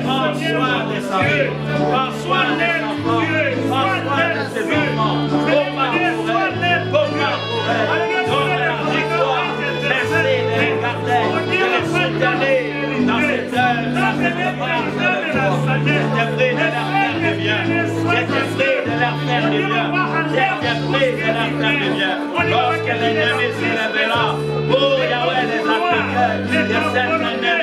prends soin de sa vie, prends soin de ses enfants, prends soin de ses enfants. Comment pour elle, donne la victoire, merci de les garder, de les soutenir dans cette œuvre, dans cette marche de toi. J'étais prêt de leur faire du bien, j'étais prêt de leur faire du bien, j'étais prêt de leur faire du bien. Lorsque l'ennemi se lèvera, oh Yahweh les attaqueurs de cet ennemi,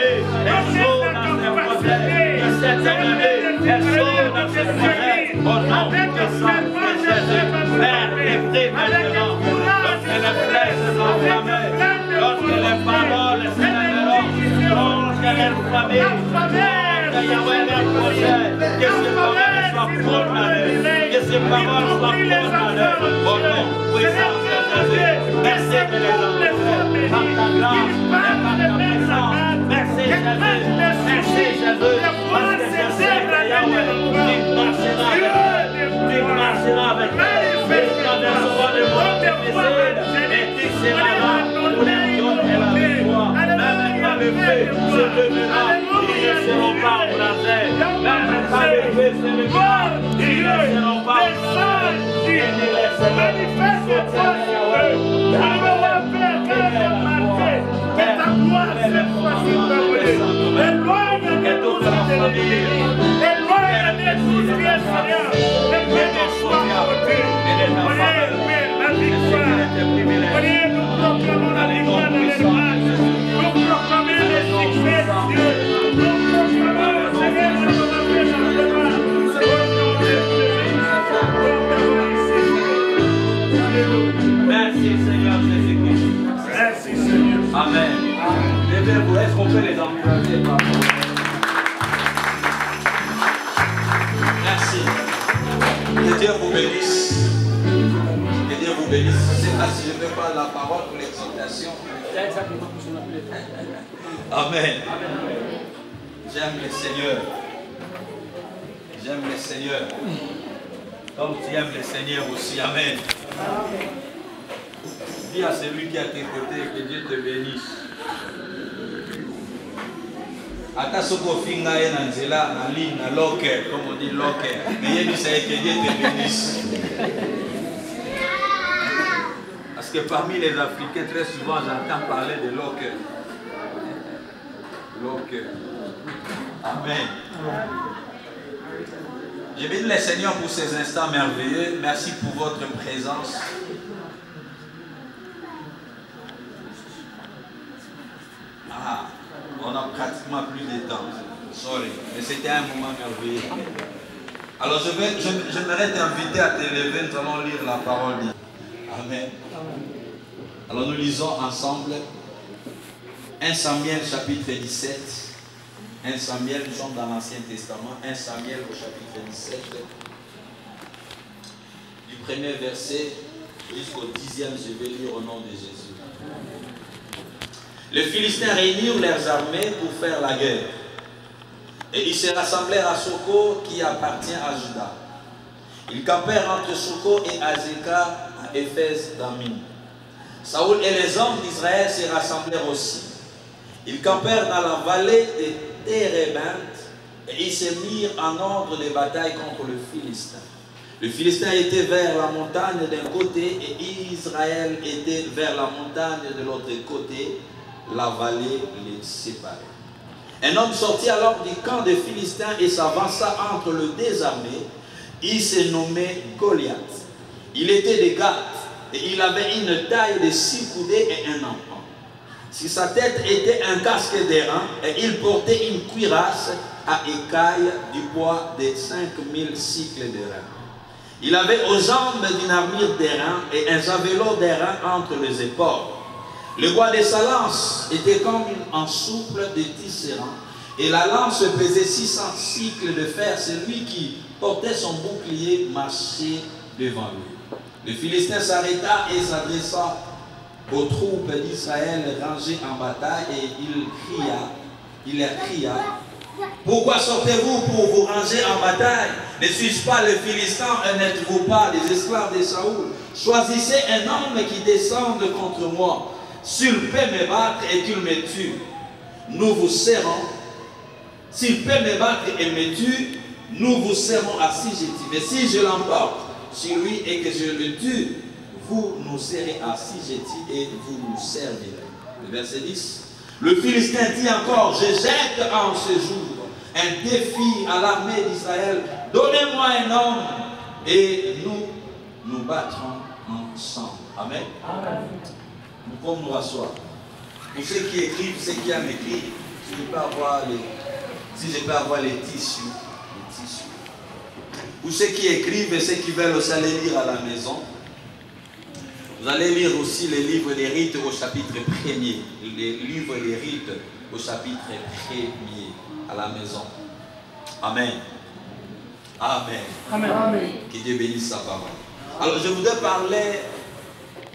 elle saute dans ses projets, de cet ennemi, elle saute dans ses projets, au nom de sang de Jésus. Père, les prêts maintenant, lorsque les flèches sont enflammées, lorsque les paroles famille, que Yahweh les protège, que ces paroles soient condamnées, que ces paroles soient condamnées, au nom puissant de Jésus. Merci de les entendre, par ta grâce et par ta puissance. Merci Jésus, merci Jésus, parce que je sais que Yahweh, tu marcheras avec nous, tu marcheras avec nous, tu traverseras le monde difficile et tu seras là pour les dons et la victoire. Même quand le feu se levera, ils ne seront pas embrasés. Même quand le feu se levera, ils ne seront pas embrasés. Ils ne laisseront pas Yahweh. Que ta gloire cette fois-ci éloigne de toute la famille, éloigne de tout ce qui est Seigneur, et que nous soyons côté. La victoire. Nous proclamons la victoire dans les matchs. Nous proclamons le succès de Dieu. Nous proclamons le Seigneur de notre présence. Merci Seigneur Jésus-Christ. Merci Seigneur. Amen. Levez-vous, est-ce qu'on peut les encourager? Merci. Que Dieu vous bénisse. Que Dieu vous bénisse. Je ne sais pas si je vais prendre la parole pour l'exhortation. Amen. J'aime le Seigneur. J'aime le Seigneur. Comme tu aimes le Seigneur aussi. Amen. Dis à celui qui est à tes côtés que Dieu te bénisse. Ata soko finga ye na nzela na ligne na locker, comme on dit locker. Mais il dit que Dieu te bénisse. Parce que parmi les Africains, très souvent, j'entends parler de locker. Locker. Amen. Je bénis le Seigneur pour ces instants merveilleux. Merci pour votre présence. Ah, on a pratiquement plus de temps. Sorry, mais c'était un moment merveilleux. Alors j'aimerais t'inviter à te lever, nous allons lire la parole. Amen. Alors nous lisons ensemble 1 Samuel chapitre 17. 1 Samuel, nous sommes dans l'Ancien Testament. 1 Samuel au chapitre 17. Du premier verset jusqu'au 10e, je vais lire au nom de Jésus. Les Philistins réunirent leurs armées pour faire la guerre. Et ils se rassemblèrent à Soko qui appartient à Juda. Ils campèrent entre Soko et Azekah à Éphèse d'Amin. Saoul et les hommes d'Israël se rassemblèrent aussi. Ils campèrent dans la vallée de Térébinthe et ils se mirent en ordre de bataille contre le Philistin. Le Philistin était vers la montagne d'un côté et Israël était vers la montagne de l'autre côté. La vallée les séparait. Un homme sortit alors du camp des Philistins et s'avança entre les deux armées. Il se nommait Goliath. Il était de Gath et il avait une taille de 6 coudées et un enfant. Sur sa tête était un casque d'airain et il portait une cuirasse à écailles du poids de 5000 cycles d'airain. Il avait aux jambes d'une armure d'airain et un javelot d'airain entre les épaules. Le bois de sa lance était comme un souple de tisserand et la lance pesait 600 cycles de fer. Celui qui portait son bouclier marchait devant lui. Le Philistin s'arrêta et s'adressa aux troupes d'Israël rangées en bataille et il leur cria, « Pourquoi sortez-vous pour vous ranger en bataille? Ne suis-je pas le Philistin et n'êtes-vous pas des esclaves de Saoul? Choisissez un homme qui descende contre moi. S'il peut me battre et qu'il me tue, nous vous serrons. S'il peut me battre et me tue, nous vous serrons à Sigeti. Mais si je l'emporte sur lui et que je le tue, vous nous serrez à Sigeti et vous nous servirez. Le verset 10. Le Philistin dit encore, je jette en ce jour un défi à l'armée d'Israël. Donnez-moi un homme et nous battrons ensemble. Amen. Amen. Nous pouvons nous rasseoir. Pour ceux qui écrivent, ceux qui aiment écrire, si je peux avoir les tissus. Pour ceux qui écrivent et ceux qui veulent aussi aller lire à la maison, Vous allez lire aussi les livres des rites au chapitre 1er. Les livres des rites au chapitre 1er à la maison. Amen. Amen. Amen. Amen. Que Dieu bénisse sa parole. Alors je voudrais parler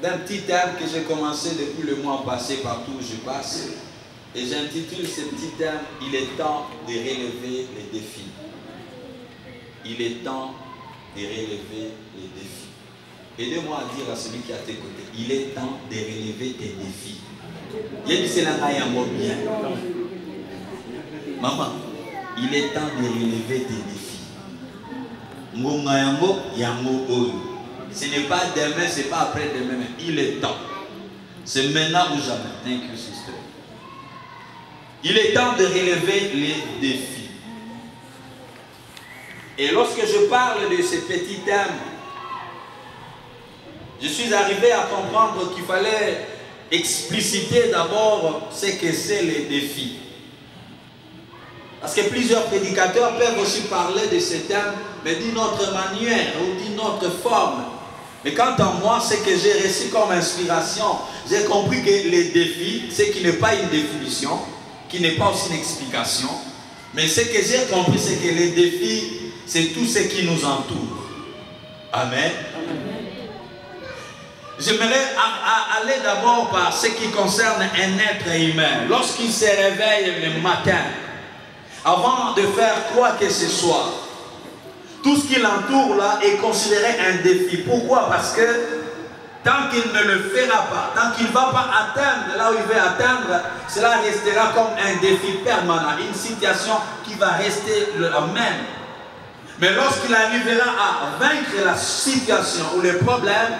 d'un petit thème que j'ai commencé depuis le mois passé, partout où je passe. Et j'intitule ce petit thème, il est temps de relever les défis. Il est temps de relever les défis. Aidez-moi à dire à celui qui est à tes côtés, il est temps de relever tes défis. Il y a bien. Maman, il est temps de relever tes défis. Ce n'est pas demain, ce n'est pas après-demain, il est temps. C'est maintenant ou jamais. Thank you, sister. Il est temps de relever les défis. Et lorsque je parle de ce petit thème, je suis arrivé à comprendre qu'il fallait expliciter d'abord ce que c'est les défis. Parce que plusieurs prédicateurs peuvent aussi parler de ce thème, mais d'une autre manière ou d'une autre forme. Mais quant à moi, ce que j'ai reçu comme inspiration, j'ai compris que les défis, ce qui n'est pas une définition, qui n'est pas aussi une explication, mais ce que j'ai compris, c'est que les défis, c'est tout ce qui nous entoure. Amen. J'aimerais aller d'abord par ce qui concerne un être humain. Lorsqu'il se réveille le matin, avant de faire quoi que ce soit, tout ce qui l'entoure là est considéré un défi. Pourquoi? Parce que tant qu'il ne le fera pas, tant qu'il ne va pas atteindre là où il veut atteindre, cela restera comme un défi permanent, une situation qui va rester la même. Mais lorsqu'il arrivera à vaincre la situation ou le problème,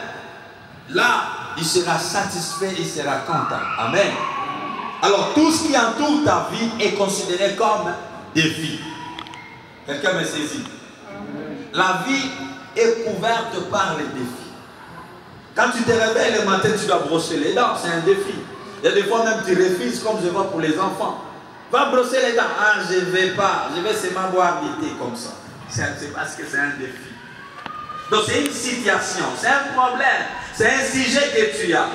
là, il sera satisfait, il sera content. Amen. Alors, tout ce qui entoure ta vie est considéré comme défi. Quelqu'un me saisit. La vie est couverte par les défis. Quand tu te réveilles le matin, tu dois brosser les dents, c'est un défi. Il y a des fois même tu refuses, comme je vois pour les enfants. Va brosser les dents. Ah, je ne vais pas, je vais seulement boire du thé comme ça. C'est parce que c'est un défi. Donc c'est une situation, c'est un problème, c'est un sujet que tu as.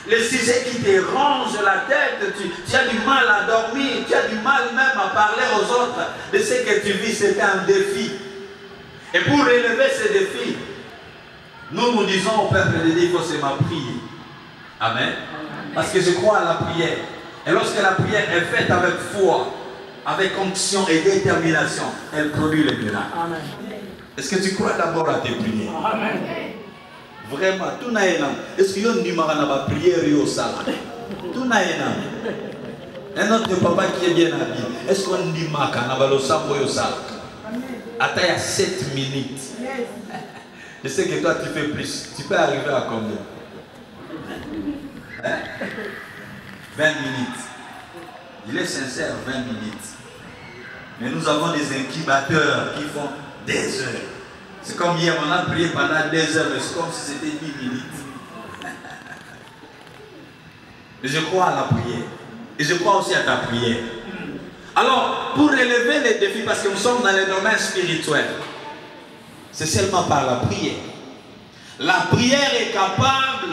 Le sujet qui te ronge la tête, tu as du mal à dormir, tu as du mal même à parler aux autres de ce que tu vis, c'est un défi. Et pour relever ce défi, nous disons au peuple de Dieu, il faut seulement prier. Amen. Parce que je crois à la prière. Et lorsque la prière est faite avec foi, avec conviction et détermination, elle produit le miracle. Amen. Est-ce que tu crois d'abord à tes prières? Amen. Vraiment, tout n'a rien. Est-ce que tu as une prière au salle? Tout n'a rien. Un autre papa qui est bien habillé, est-ce qu'on dit Makana au salle? Attends, il y a 7 minutes. Je sais que toi tu fais plus. Tu peux arriver à combien? 20 minutes. Il est sincère, 20 minutes. Mais nous avons des incubateurs qui font des heures. C'est comme hier, on a prié pendant des heures, mais c'est comme si c'était 10 minutes. Mais je crois à la prière. Et je crois aussi à ta prière. Alors, pour relever les défis, parce que nous sommes dans le domaine spirituel, c'est seulement par la prière. La prière est capable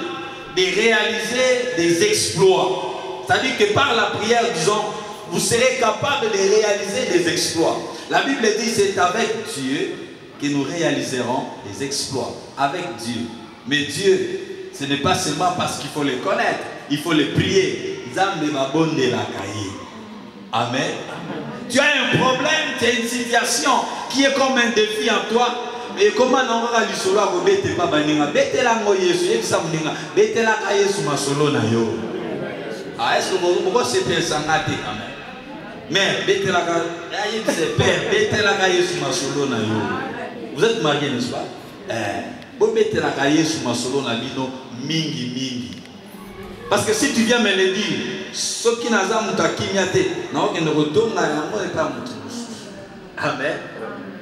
de réaliser des exploits. C'est-à-dire que par la prière, disons, vous serez capable de réaliser des exploits. La Bible dit c'est avec Dieu que nous réaliserons des exploits. Avec Dieu. Mais Dieu, ce n'est pas seulement parce qu'il faut le connaître, il faut le prier. Amen. Tu as un problème, tu as une situation qui est comme un défi en toi. Et comment on va aller sur la route? Pas baninga, bête la moye, samninga, bête la caille sous ma solo na yo. Ah, est-ce que vous c'était sangate quand même? Mais bête la caille, c'est père, bête la caille sous ma solo na yo. Vous êtes marié, n'est-ce pas? Vous bête la caille sous ma solo na bino mingi mingi. Parce que si tu viens me le dire, ce qui n'a pas mutaki miate, non, qui ne retourne à la mort et pas moutou. Amen.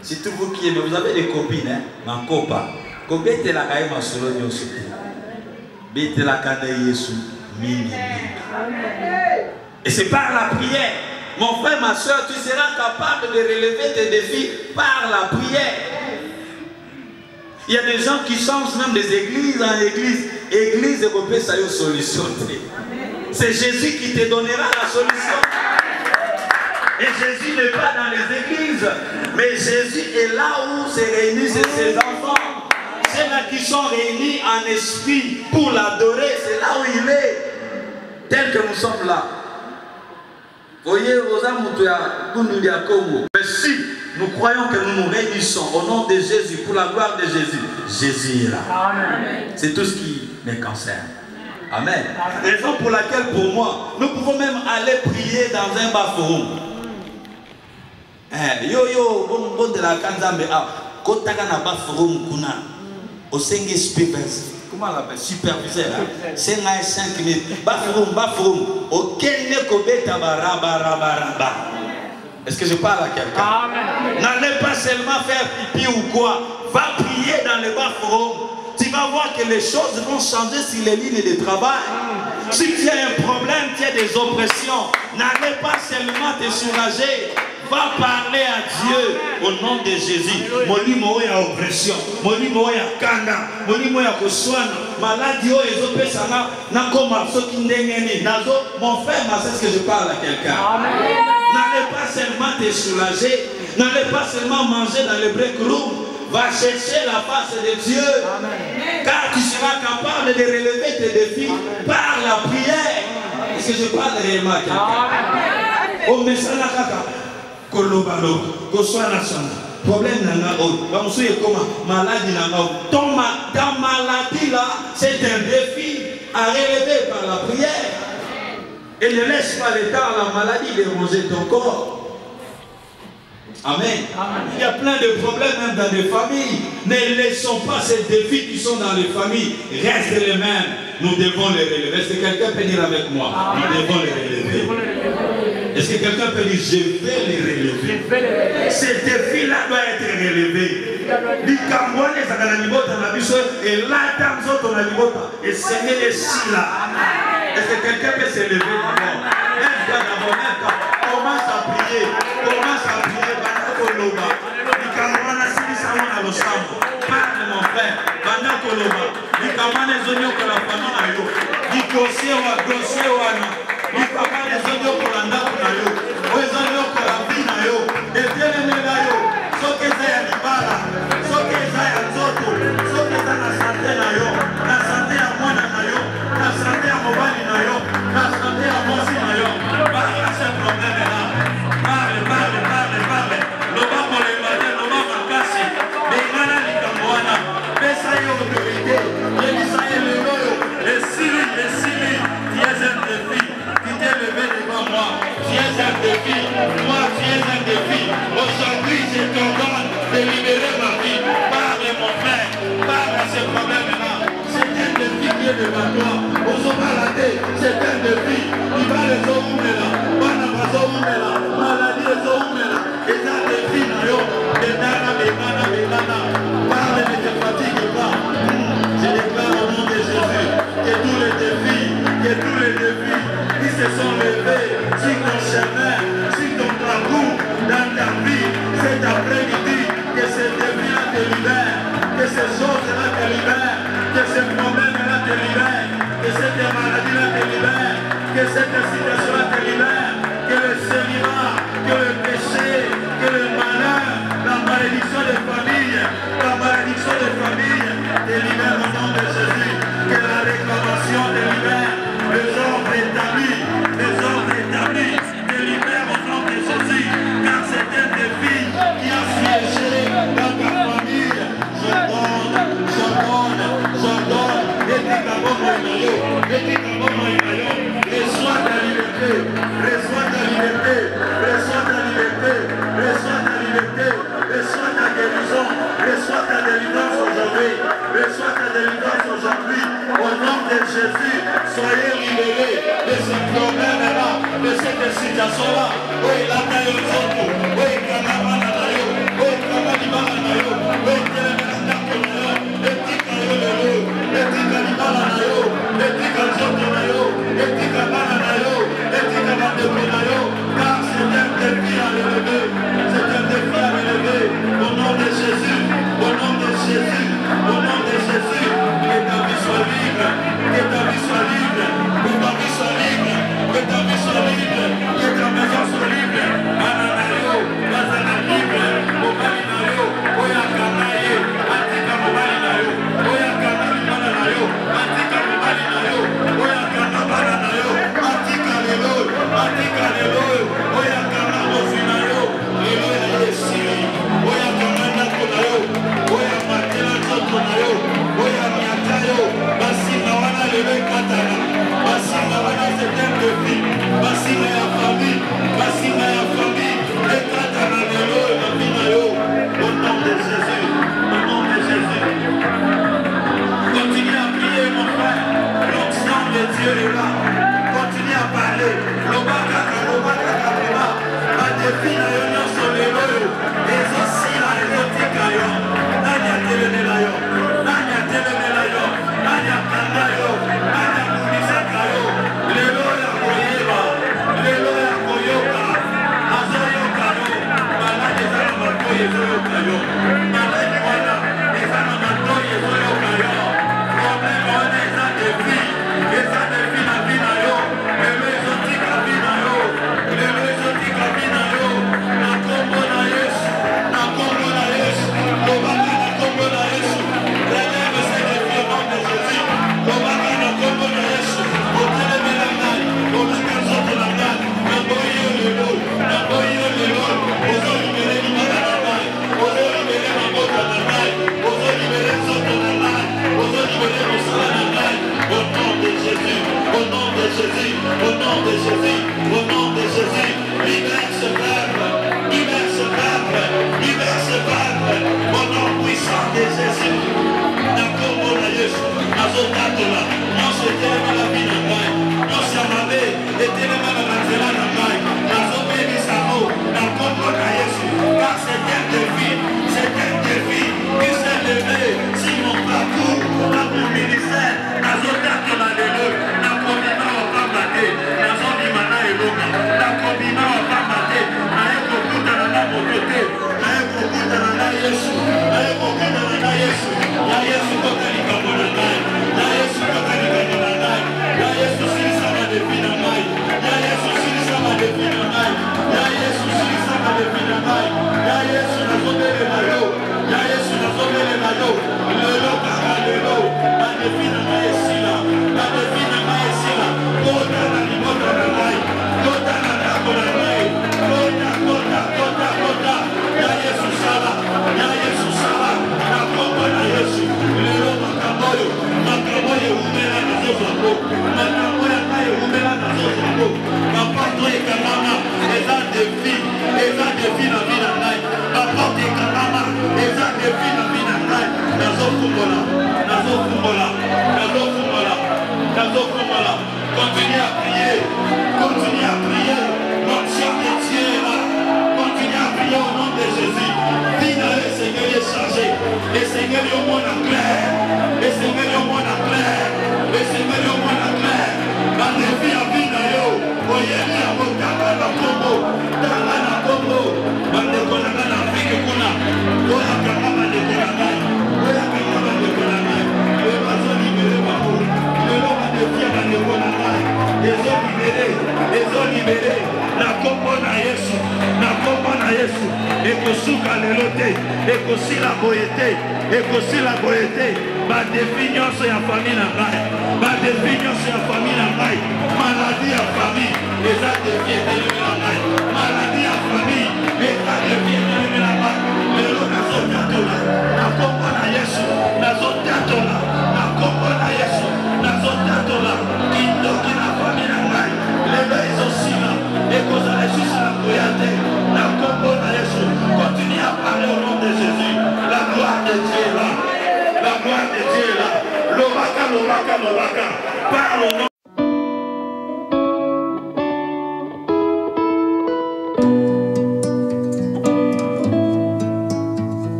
Si tout vous qui aimez, vous avez des copines, hein? Ma copa. Combien te la caille ma solo ni aussi? Bête la caille Yesu mingi. Et c'est par la prière. Mon frère, ma soeur, tu seras capable de relever tes défis par la prière. Il y a des gens qui changent même des églises en église Église européenne, ça y est solution. C'est Jésus qui te donnera la solution. Et Jésus n'est pas dans les églises, mais Jésus est là où se réunissent ses enfants. Ceux-là qui sont réunis en esprit pour l'adorer, c'est là où il est. Tel que nous sommes là. Voyez, mais si nous croyons que nous nous réunissons au nom de Jésus, pour la gloire de Jésus, Jésus est là. C'est tout ce qui me concerne. Amen. Raison pour laquelle, pour moi, nous pouvons même aller prier dans un bas-forum. Bon de la Kanzambe, Kotaka na bas-forum kuna, au Sengi comment on l'appelle, superviseur, c'est 5 minutes. Bas-forum, au Kenne Kobeta Baraba. Est-ce que je parle à quelqu'un? N'allez pas seulement faire pipi ou quoi, va prier dans le bas-forum. Tu vas voir que les choses vont changer sur les lignes de travail. Si tu as un problème, tu as des oppressions, n'allez pas seulement te soulager. Va parler à Dieu au nom de Jésus. Molimo ya oppression, molimo ya kanda, molimo ya koswana, maladie o ezopesanga na koma soki ndengeni. Nazo, mon frère, c'est ce que je parle à quelqu'un. N'allez pas seulement te soulager, n'allez pas seulement manger dans le break room. Va chercher la face de Dieu. Car tu seras capable de relever tes défis par la prière. Est-ce que je parle réellement à quelqu'un? Au message Kolobalo, Koswana Sana, problème n'a pas eu. Comme maladie n'a pas eu. Ta maladie là, c'est un défi à relever par la prière. Et ne laisse pas le temps à la maladie de manger ton corps. Amen. Il y a plein de problèmes même dans les familles. Ne laissons pas ces défis qui sont dans les familles rester les mêmes. Nous devons les relever. Est-ce que quelqu'un peut dire avec moi? Nous devons les relever. Est-ce que quelqu'un peut dire je vais les relever? Ces défis-là doivent être relevés. Et là, et Seigneur est si là. Est-ce que quelqu'un peut se lever d'abord? Commence à prier. Commence à prier. Parle mon frère. Moi, tu es un défi. Aujourd'hui, je t'ordonne de libérer ma vie. Parle, mon frère. Parle à ce problème-là. C'est un défi qui est devant toi. Aux hommes malades, c'est un défi. Il va les hommes là. Maladie les hommes là. Et ça, défi, parle, ne te fatigue pas. Je déclare au nom de Jésus que tous les défis qui se sont levés sur ton chemin, sur ton parcours, dans ta vie, cet après-midi, que ces défis-là te libèrent, que ces choses-là te libèrent, que ces problèmes-là te libèrent, que cette maladie-là te libère, que cette situation-là te libère, que le célibat, que le péché, que le malheur, la malédiction des familles, te libère au nom de Jésus, que la réclamation te libère, les ordres établis, te libère au nom de Jésus, car c'est un défi qui a siégé dans ta famille. J'ordonne, et sois ta liberté.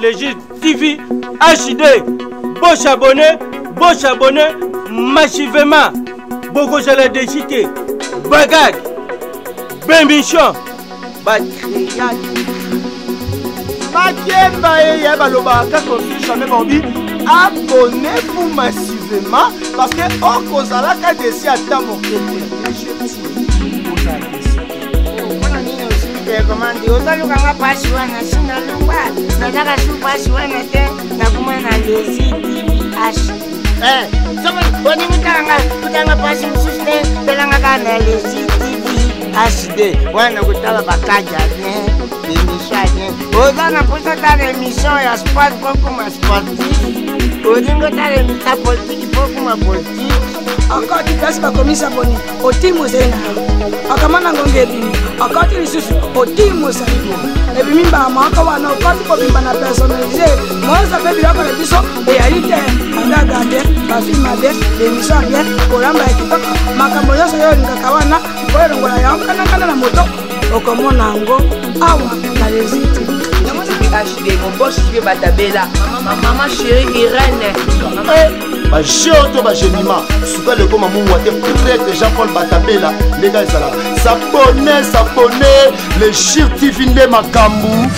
Légit TV HD. Beau abonné massivement. Beaucoup je l'ai décité. Bagad. Bémission. Batriac. Makemba et Yabaloba, quand jamais vendu, abonnez-vous massivement parce que on cause à la cadence à ta mon Komandi ozaluka pasiwana sina lungwa nataka tu pasiwana te nakumana lezi ash soma boni mutanga pasi msuste telanga kana lezi HD wana kutala bakaja ne émission ozana posa ta émission ya sport comme sportif odingo ta émission politique comme politique akoti place bakomisa boni otimozali na yango akamana ngonge ebimi akoti lisusu otimozali ebimi mbama aka wana okoti kobimba na personnalise moza mpe biloko na biso eyali te agaga bien bafilma bien émission bien kolamba ya kitoko makambo nyonso oyo olingaka wana koelongola yango kanakana na moto okomona yango awa na lesiti HD, mon boss TV Batabela, maman chérie Irène. Ma géoto, ma génima, souka le comme mon water prêtre Jean-Paul Batabela, les gars, ça là. S'abonner, le Chir TV Makambu.